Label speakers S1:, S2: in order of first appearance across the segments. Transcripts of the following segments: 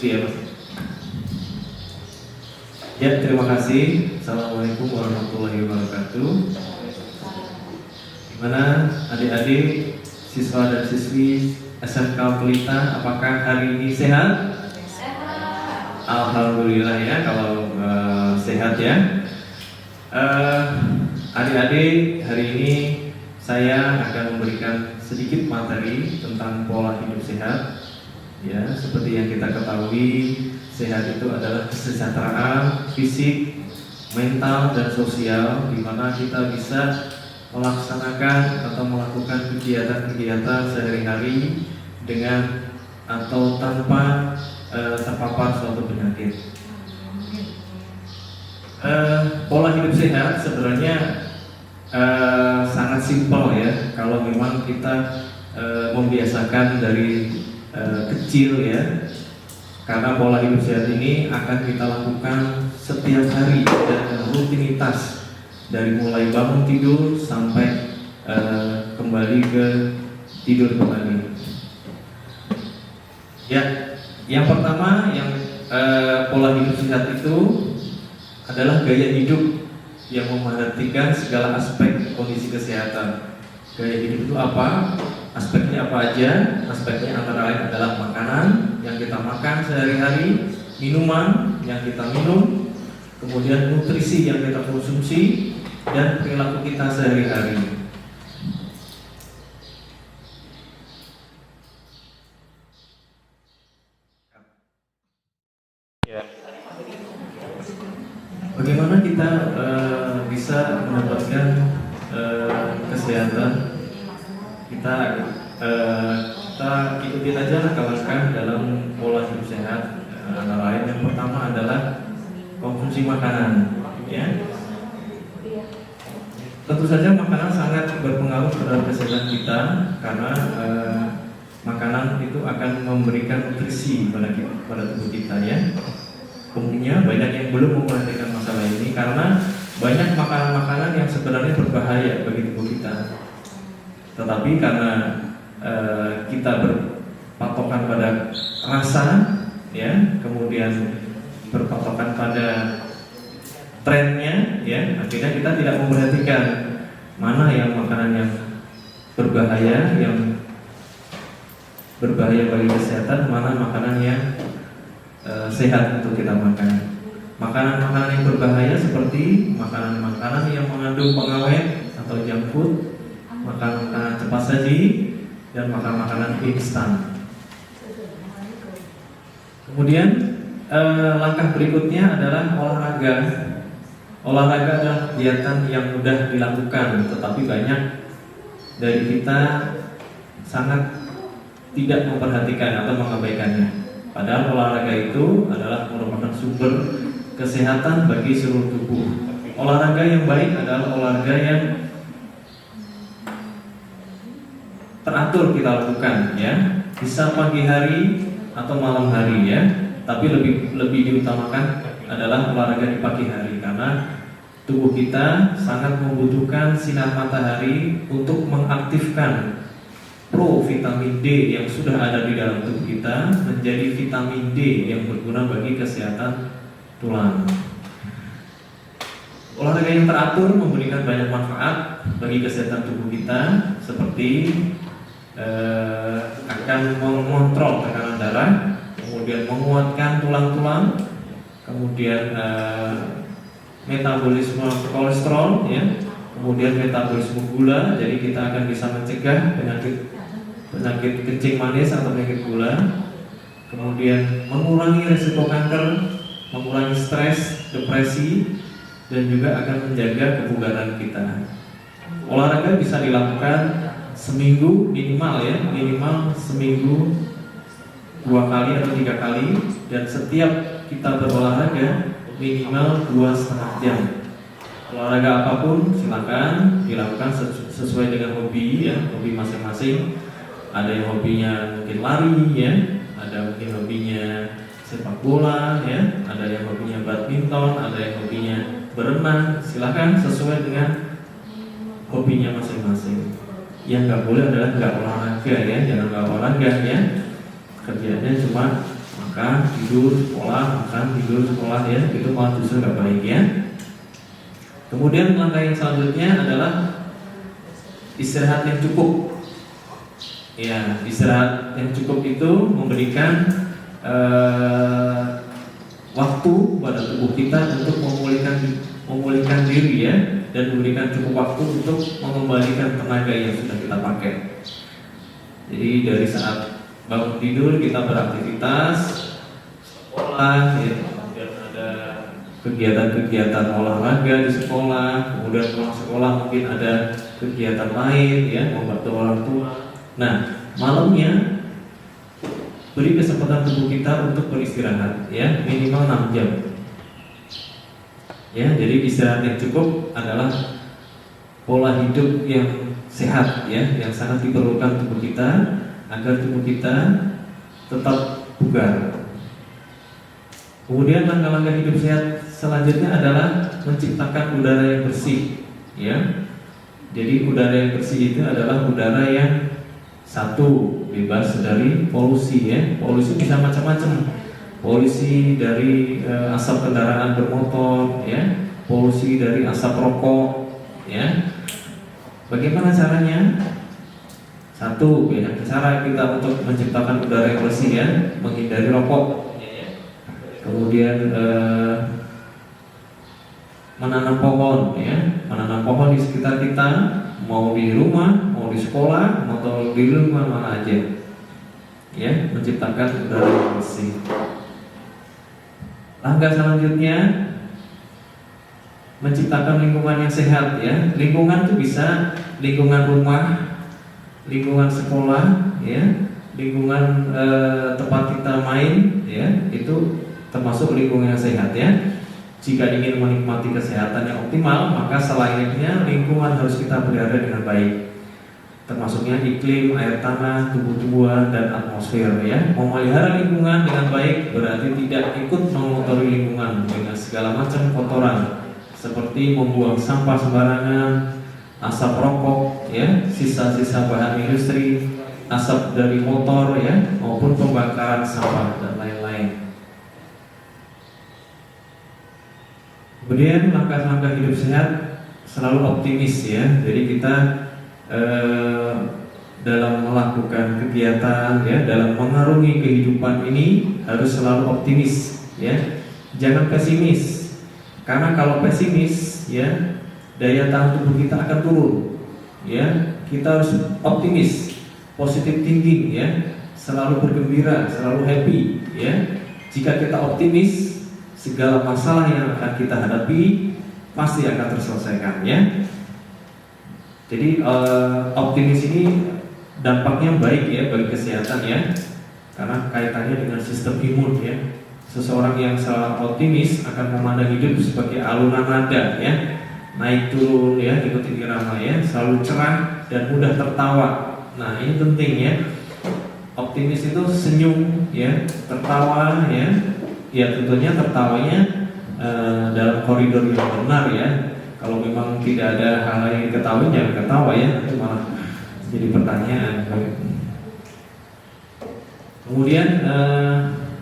S1: ya Mas. Ya, terima kasih. Assalamualaikum warahmatullahi wabarakatuh. Gimana adik-adik, siswa dan siswi SMK Pelita, apakah hari ini sehat? Sehat. Alhamdulillah ya, kalau sehat ya. Adik-adik, hari ini saya akan memberikan sedikit materi tentang pola hidup sehat. Ya, seperti yang kita ketahui, sehat itu adalah kesejahteraan fisik, mental, dan sosial, di mana kita bisa melaksanakan atau melakukan kegiatan-kegiatan sehari-hari dengan atau tanpa terpapar suatu penyakit. Pola hidup sehat sebenarnya sangat simpel ya, kalau memang kita membiasakan dari kecil ya, karena pola hidup sehat ini akan kita lakukan setiap hari dan rutinitas dari mulai bangun tidur sampai kembali ke tidur kembali. Ya, yang pertama yang pola hidup sehat itu adalah gaya hidup yang memerhatikan segala aspek kondisi kesehatan. Gaya hidup itu apa? Aspeknya apa aja? Aspeknya antara lain adalah makanan yang kita makan sehari-hari, minuman yang kita minum, kemudian nutrisi yang kita konsumsi, dan perilaku kita sehari-hari. Bagaimana kita bisa mendapatkan kesehatan? Kita ikutin aja langkah-langkah dalam pola hidup sehat. Antara lain yang pertama adalah konsumsi makanan. Ya, tentu saja makanan sangat berpengaruh terhadap kesehatan kita, karena makanan itu akan memberikan nutrisi pada tubuh kita ya. Umumnya banyak yang belum memperhatikan masalah ini karena banyak makanan-makanan yang sebenarnya berbahaya bagi tubuh kita. Tetapi karena kita berpatokan pada rasa, ya, kemudian berpatokan pada trennya, ya, akhirnya kita tidak memperhatikan mana yang makanan yang berbahaya bagi kesehatan, mana makanan yang sehat untuk kita makan. Makanan-makanan yang berbahaya seperti makanan-makanan yang mengandung pengawet atau junk food, makanan-makanan cepat saji, dan makanan-makanan instan. Kemudian langkah berikutnya adalah olahraga. Olahraga adalah kegiatan yang mudah dilakukan, tetapi banyak dari kita sangat tidak memperhatikan atau mengabaikannya. Padahal olahraga itu adalah merupakan sumber kesehatan bagi seluruh tubuh. Olahraga yang baik adalah olahraga yang teratur kita lakukan ya. Bisa pagi hari atau malam hari ya. Tapi lebih diutamakan adalah olahraga di pagi hari, karena tubuh kita sangat membutuhkan sinar matahari untuk mengaktifkan vitamin D yang sudah ada di dalam tubuh kita menjadi vitamin D yang berguna bagi kesehatan tulang. Olahraga yang teratur memberikan banyak manfaat bagi kesehatan tubuh kita, seperti akan mengontrol tekanan darah, kemudian menguatkan tulang-tulang, kemudian metabolisme kolesterol, ya, kemudian metabolisme gula. Jadi kita akan bisa mencegah penyakit kencing manis atau penyakit gula, kemudian mengurangi risiko kanker, mengurangi stres, depresi, dan juga akan menjaga kebugaran kita. Olahraga bisa dilakukan seminggu minimal ya, minimal seminggu 2 kali atau 3 kali, dan setiap kita berolahraga minimal 2,5 jam. Olahraga apapun silakan dilakukan sesuai dengan hobi ya, hobi masing-masing. Ada yang hobinya mungkin lari ya, ada mungkin hobinya sepak bola ya, ada yang hobinya badminton, ada yang hobinya berenang. Silakan sesuai dengan hobinya masing-masing. Yang nggak boleh adalah nggak olahraga ya, jangan nggak olahraga ya. Kerjanya cuma makan, tidur, sekolah, makan, tidur, sekolah, ya, itu malah justru nggak baik, ya. Kemudian langkah yang selanjutnya adalah istirahat yang cukup. Ya, istirahat yang cukup itu memberikan waktu pada tubuh kita untuk memulihkan diri, ya, dan memberikan cukup waktu untuk mengembalikan tenaga yang sudah kita pakai. Jadi dari saat bangun tidur kita beraktivitas, sekolah, ya, kemudian ada kegiatan-kegiatan olahraga di sekolah, kemudian pulang sekolah mungkin ada kegiatan lain, ya, membantu orang tua. Nah, malamnya beri kesempatan tubuh kita untuk beristirahat, ya, minimal 6 jam. Ya, jadi istirahat yang cukup adalah pola hidup yang sehat, ya, yang sangat diperlukan tubuh kita agar tubuh kita tetap bugar. Kemudian langkah-langkah hidup sehat selanjutnya adalah menciptakan udara yang bersih, ya. Jadi udara yang bersih itu adalah udara yang satu, bebas dari polusi, ya. Polusi bisa macam-macam. Polusi dari asap kendaraan bermotor, ya. Polusi dari asap rokok, ya. Bagaimana caranya? Satu, banyak cara kita untuk menciptakan udara yang bersih, ya. Menghindari rokok. Kemudian menanam pohon, ya. Menanam pohon di sekitar kita, mau di rumah, mau di sekolah, atau di rumah mana aja, ya, menciptakan udara yang bersih. Langkah selanjutnya menciptakan lingkungan yang sehat, ya. Lingkungan itu bisa lingkungan rumah, lingkungan sekolah, ya, lingkungan tempat kita main, ya, itu termasuk lingkungan yang sehat, ya. Jika ingin menikmati kesehatan yang optimal, maka selayaknya lingkungan harus kita pelihara dengan baik, termasuknya iklim, air tanah, tumbuh-tumbuhan, dan atmosfer, ya. Memelihara lingkungan dengan baik berarti tidak ikut mengotori lingkungan dengan segala macam kotoran, seperti membuang sampah sembarangan, asap rokok, ya, sisa-sisa bahan industri, asap dari motor, ya, maupun pembakaran sampah dan lain-lain. Kemudian langkah-langkah hidup sehat selalu optimis, ya. Jadi kita dalam melakukan kegiatan, ya, dalam mengarungi kehidupan ini harus selalu optimis, ya. Jangan pesimis. Karena kalau pesimis, ya, daya tahan tubuh kita akan turun, ya. Kita harus optimis, positive thinking, ya. Selalu bergembira, selalu happy, ya. Jika kita optimis, segala masalah yang akan kita hadapi pasti akan terselesaikan, ya. Jadi optimis ini dampaknya baik, ya, bagi kesehatan, ya, karena kaitannya dengan sistem imun, ya. Seseorang yang selalu optimis akan memandang hidup sebagai alunan nada, ya, naik turun, ya, ikuti irama, ya, selalu cerah dan mudah tertawa. Nah, ini penting, ya. Optimis itu senyum, ya, tertawa, ya. Ya, tentunya tertawanya dalam koridor yang benar, ya. Kalau memang tidak ada hal yang diketahui, jangan ketawa, ya, itu malah jadi pertanyaan. Kemudian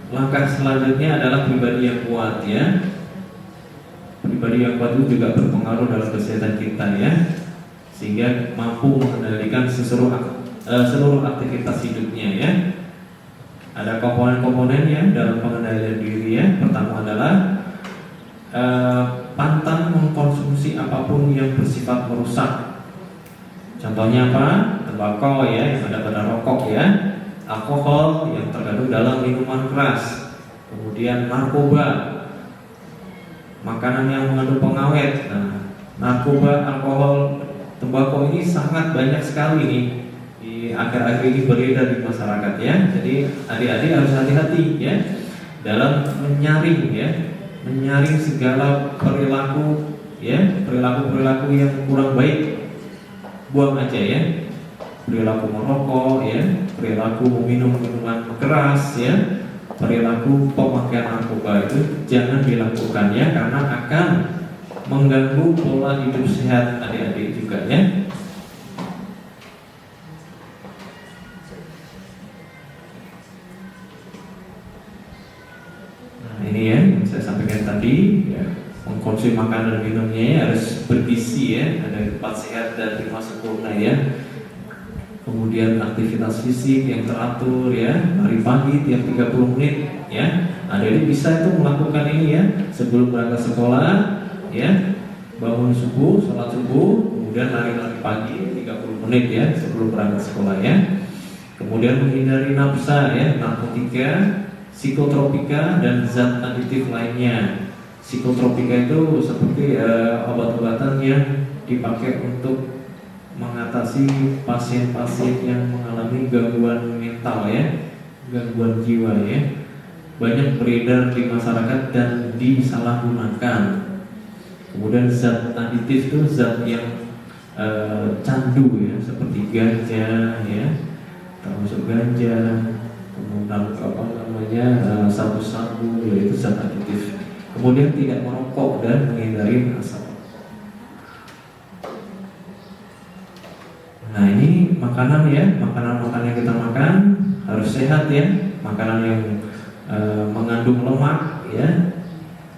S1: langkah selanjutnya adalah pribadi yang kuat, ya. Pribadi yang kuat itu juga berpengaruh dalam kesehatan kita, ya, sehingga mampu mengendalikan seluruh aktivitas hidupnya, ya. Ada komponen-komponennya dalam pengendalian diri, ya. Pertama adalah pantang mengkonsumsi apapun yang bersifat merusak. Contohnya apa? Tembakau, ya, yang ada pada rokok, ya. Alkohol yang terkandung dalam minuman keras. Kemudian narkoba, makanan yang mengandung pengawet. Nah, narkoba, alkohol, tembakau ini sangat banyak sekali nih di akhir-akhir ini beredar di masyarakat, ya. Jadi adik-adik harus hati-hati, ya, dalam menyaring, ya, menyaring segala perilaku, ya, perilaku yang kurang baik, buang aja, ya. Perilaku merokok, ya, perilaku meminum minuman keras, ya, perilaku pemakaian narkoba itu jangan dilakukan, ya, karena akan mengganggu pola hidup sehat adik-adik juga, ya. makanan minumnya ya, harus bergizi ya, ada 4 sehat dan 5 sempurna ya. Kemudian aktivitas fisik yang teratur ya, lari pagi tiap 30 menit ya. Nah, jadi bisa itu melakukan ini ya sebelum berangkat sekolah ya, bangun subuh, sholat subuh, kemudian lari-lari pagi 30 menit ya sebelum berangkat sekolah ya. Kemudian menghindari nafsa ya, narkotika, psikotropika dan zat aditif lainnya. Psikotropika itu seperti obat-obatan yang dipakai untuk mengatasi pasien-pasien yang mengalami gangguan mental ya, gangguan jiwa ya. Banyak beredar di masyarakat dan disalahgunakan. Kemudian zat aditif itu zat yang candu ya, seperti ganja ya, termasuk ganja, kemudian sabu-sabu, yaitu zat aditif. Kemudian tidak merokok dan menghindari asap. Nah, ini makanan ya, makanan-makanan yang kita makan harus sehat ya, makanan yang mengandung lemak ya,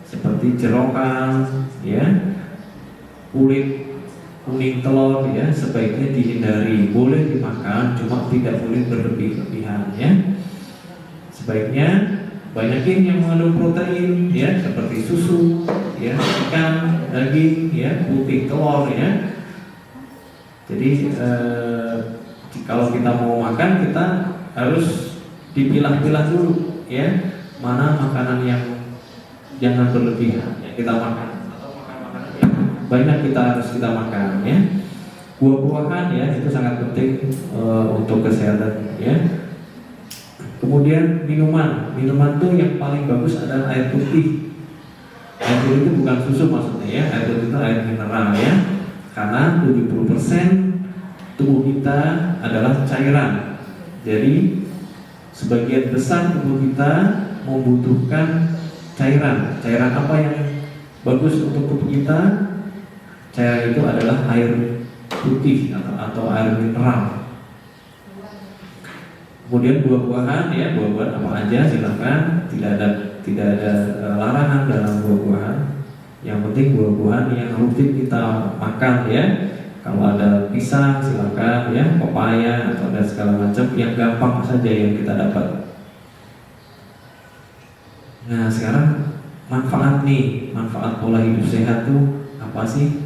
S1: seperti jerokan ya, kuning telur ya, sebaiknya dihindari. Boleh dimakan, cuma tidak boleh berlebih-lebihan ya. Sebaiknya banyakin yang mengandung protein ya, seperti susu ya, ikan, daging ya, putih, telur ya. Jadi kalau kita mau makan, kita harus dipilah-pilah dulu ya, mana makanan yang jangan berlebihan ya kita makan, atau makan-makanan yang banyak harus kita makan ya. Buah-buahan ya, itu sangat penting untuk kesehatan ya. Kemudian minuman tuh yang paling bagus adalah air putih. Air putih itu bukan susu maksudnya ya, air putih itu air mineral ya. Karena 70% tubuh kita adalah cairan. Jadi sebagian besar tubuh kita membutuhkan cairan. Cairan apa yang bagus untuk tubuh kita? Cairan itu adalah air putih atau air mineral. Kemudian buah-buahan ya, buah-buahan apa aja silakan, tidak ada larangan dalam buah-buahan. Yang penting buah-buahan yang rutin kita makan ya. Kalau ada pisang silakan ya, pepaya atau ada segala macam yang gampang saja yang kita dapat. Nah, sekarang manfaat pola hidup sehat tuh apa sih?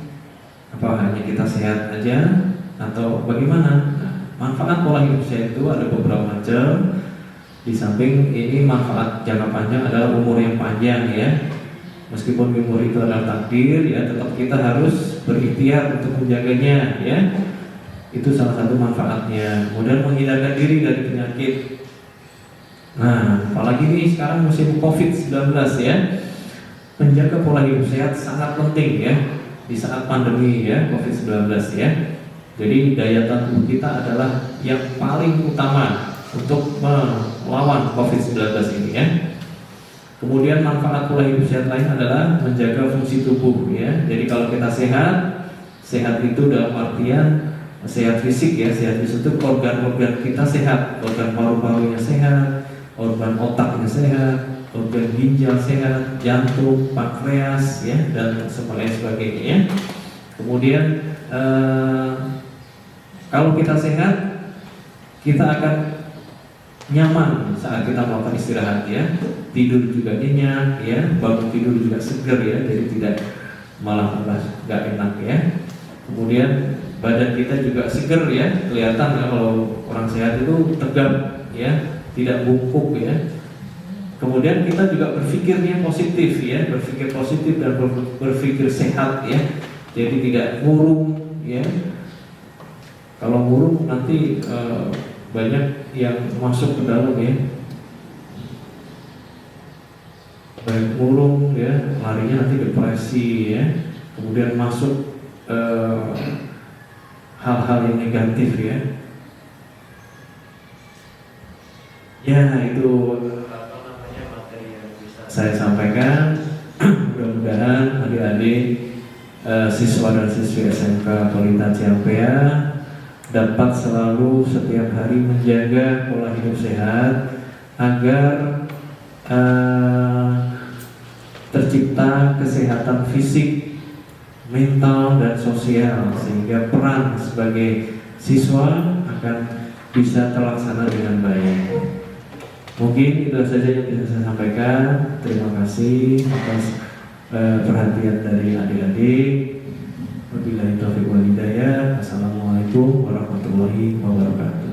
S1: Apa hanya kita sehat aja atau bagaimana? Nah, manfaat pola hidup sehat itu ada beberapa macam. Di samping ini manfaat jangka panjang adalah umur yang panjang ya. Meskipun umur itu adalah takdir ya, tetap kita harus berikhtiar untuk menjaganya ya. Itu salah satu manfaatnya. Kemudian menghindarkan diri dari penyakit. Nah, apalagi nih sekarang musim COVID-19 ya. Menjaga pola hidup sehat sangat penting ya di saat pandemi ya, COVID-19 ya. Jadi daya tahan tubuh kita adalah yang paling utama untuk melawan COVID-19 ini ya. Kemudian manfaat pola hidup sehat lain adalah menjaga fungsi tubuh ya. Jadi kalau kita sehat itu dalam artian sehat fisik ya. Sehat fisik itu organ-organ kita sehat, organ paru-parunya sehat, organ otaknya sehat, organ ginjal sehat, jantung, pankreas ya, dan sebagainya ya. Kemudian kalau kita sehat, kita akan nyaman saat kita melakukan istirahat ya, tidur juga nyenyak ya, bangun tidur juga segar ya, jadi tidak malah nggak enak ya. Kemudian badan kita juga segar ya, kelihatan ya, kalau orang sehat itu tegap ya, tidak bungkuk ya. Kemudian kita juga berpikirnya positif ya, berpikir positif dan berpikir sehat ya, jadi tidak murung ya. Kalau murung nanti banyak yang masuk ke dalam ya, baik murung ya, larinya nanti depresi ya, kemudian masuk hal-hal yang negatif ya. Ya, itu apa namanya materi yang bisa saya sampaikan. Mudah-mudahan adik-adik siswa dan siswi SMK Pelita Ciampea dapat selalu setiap hari menjaga pola hidup sehat agar tercipta kesehatan fisik mental dan sosial, sehingga peran sebagai siswa akan bisa terlaksana dengan baik. Mungkin itu saja yang bisa saya sampaikan. Terima kasih atas perhatian dari adik-adik. Wabillahi taufiq wal hidayah. Assalamualaikum warahmatullahi wabarakatuh.